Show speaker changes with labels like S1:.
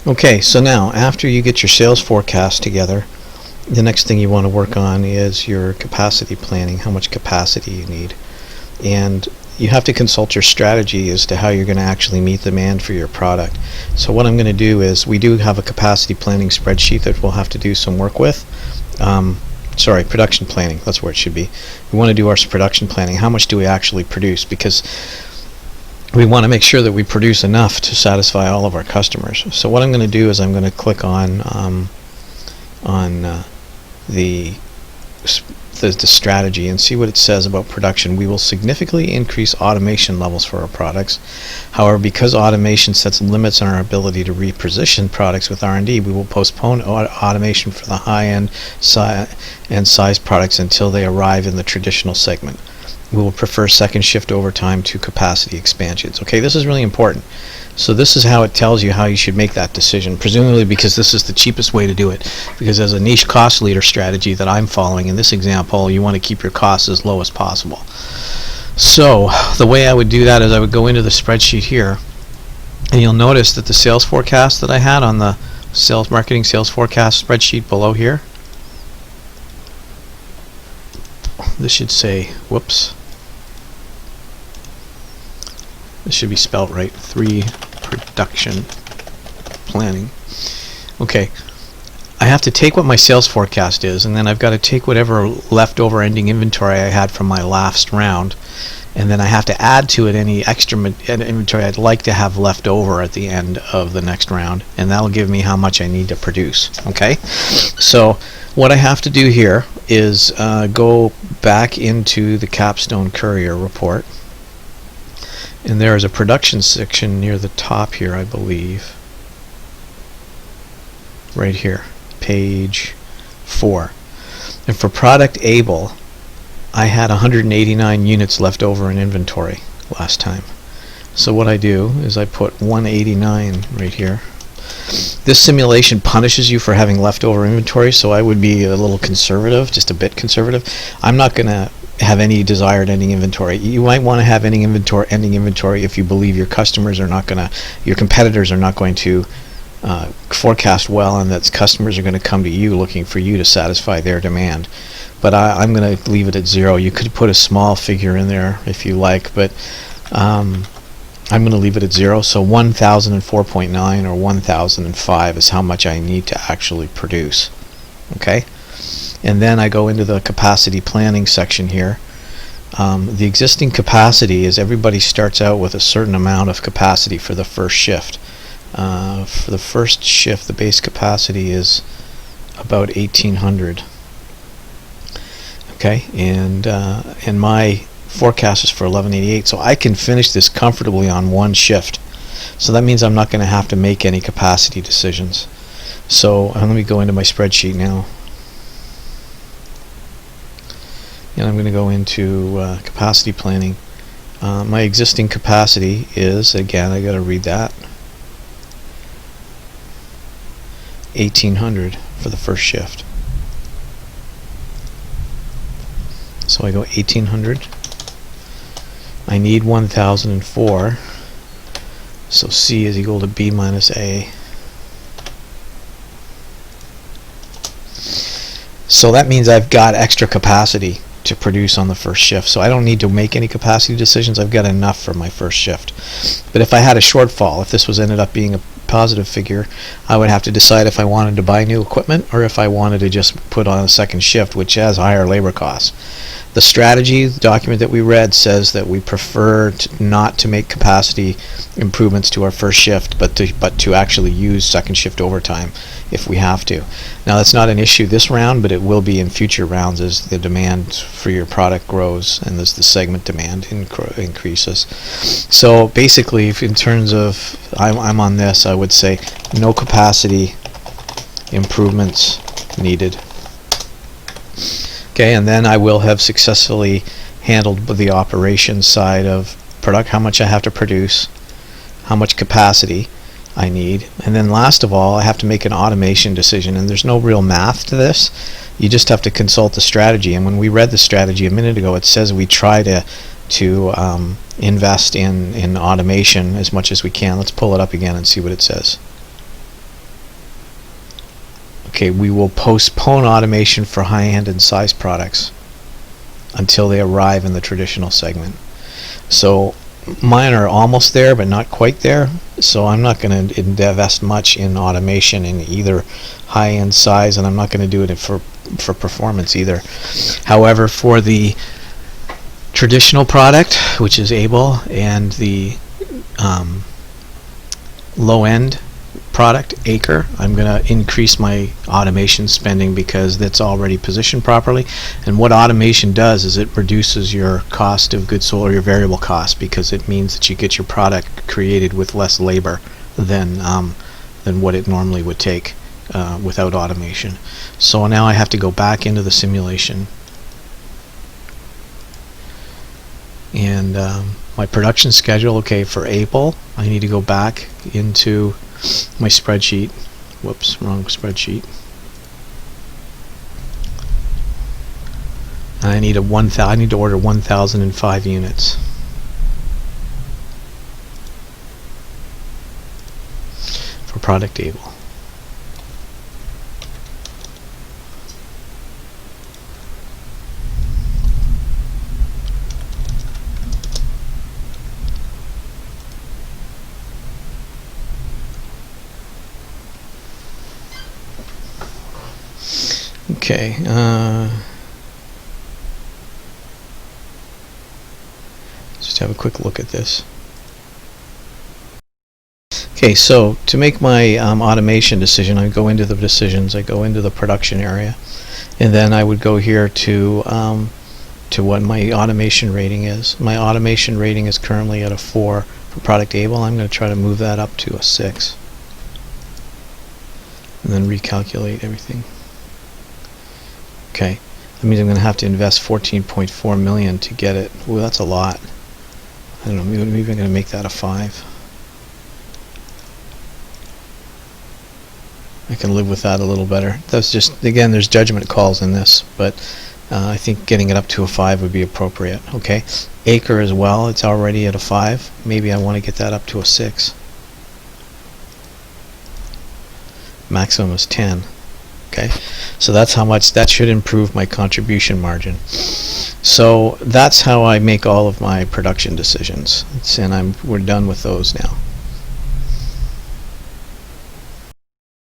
S1: Okay, so now after you get your sales forecast together, the next thing you want to work on is your capacity planning, how much capacity you need. And you have to consult your strategy as to how you're going to actually meet demand for your product. So what I'm going to do is, we do have a capacity planning spreadsheet that we'll have to do some work with. Production planning, that's where it should be. We want to do our production planning. How much do we actually produce? Because we want to make sure that we produce enough to satisfy all of our customers. So what I'm going to do is I'm going to click on the strategy and see what it says about production. We will significantly increase automation levels for our products. However, because automation sets limits on our ability to reposition products with R&D, we will postpone automation for the high-end and size products until they arrive in the traditional segment. We will prefer second shift overtime to capacity expansions. Okay, this is really important. So this is how it tells you how you should make that decision, presumably because this is the cheapest way to do it. Because as a niche cost leader strategy that I'm following in this example, you want to keep your costs as low as possible. So the way I would do that is I would go into the spreadsheet here, and you'll notice that the sales forecast that I had on the marketing sales forecast spreadsheet below here, this should say, whoops, this should be spelled right, 3 production planning. Okay, I have to take what my sales forecast is, and then I've got to take whatever leftover ending inventory I had from my last round, and then I have to add to it any extra inventory I'd like to have left over at the end of the next round, and that'll give me how much I need to produce. Okay, so what I have to do here is go back into the Capstone Courier report, and there is a production section near the top here, I believe, right here, page 4. And for product Able, I had 189 units left over in inventory last time. So what I do is I put 189 right here. This simulation punishes you for having leftover inventory, so I would be a little conservative, just a bit conservative. I'm not going to have any desired ending inventory. You might want to have ending inventory if you believe your competitors are not going to forecast well, and that customers are going to come to you looking for you to satisfy their demand. But I'm going to leave it at 0. You could put a small figure in there if you like, but I'm going to leave it at 0. So 1004.9 or 1005 is how much I need to actually produce. Okay, and then I go into the capacity planning section here. The existing capacity is everybody starts out with a certain amount of capacity for the first shift. For the first shift, the base capacity is about 1800. Okay, and my forecast is for 1188, so I can finish this comfortably on one shift. So that means I'm not going to have to make any capacity decisions. So let me go into my spreadsheet now, and I'm going to go into capacity planning. My existing capacity is, again, I got to read that, 1800 for the first shift. So I go 1800. I need 1004. So C is equal to B minus A. So that means I've got extra capacity to produce on the first shift. So I don't need to make any capacity decisions. I've got enough for my first shift. But if I had a shortfall, if this ended up being a positive figure, I would have to decide if I wanted to buy new equipment or if I wanted to just put on a second shift, which has higher labor costs. The strategy document that we read says that we prefer not to make capacity improvements to our first shift, but to actually use second shift overtime if we have to. Now that's not an issue this round, but it will be in future rounds as the demand for your product grows and as the segment demand increases. So basically, in terms of I'm on this, I would say no capacity improvements needed. Okay, and then I will have successfully handled the operations side of product, how much I have to produce, how much capacity I need, and then last of all, I have to make an automation decision. And there's no real math to this. You just have to consult the strategy. And when we read the strategy a minute ago, it says we try to invest in automation as much as we can. Let's pull it up again and see what it says. okay, we will postpone automation for high-end and size products until they arrive in the traditional segment. So mine are almost there, but not quite there. So I'm not going to invest much in automation in either high-end size, and I'm not going to do it for performance either. However, for the traditional product, which is Able, and the low-end product, Acre, I'm going to increase my automation spending because that's already positioned properly. And what automation does is it reduces your cost of goods sold, or your variable cost, because it means that you get your product created with less labor than what it normally would take without automation. So now I have to go back into the simulation, and my production schedule, okay, for Able, I need to go back into my spreadsheet. Whoops, wrong spreadsheet. And I need I need to order 1,005 units. For product Able. Okay, just have a quick look at this. Okay, so to make my automation decision, I go into the decisions, I go into the production area, and then I would go here to what my automation rating is. My automation rating is currently at a 4 for product Able. I'm going to try to move that up to a 6, and then recalculate everything. Okay, that means I'm going to have to invest 14.4 million to get it. Well, that's a lot. I don't know, maybe I'm going to make that a 5. I can live with that a little better. That's just, again, there's judgment calls in this, but I think getting it up to a 5 would be appropriate. Okay, Acre as well, it's already at a 5. Maybe I want to get that up to a 6. Maximum is 10. Okay, so that's how much that should improve my contribution margin. So that's how I make all of my production decisions, and we're done with those now.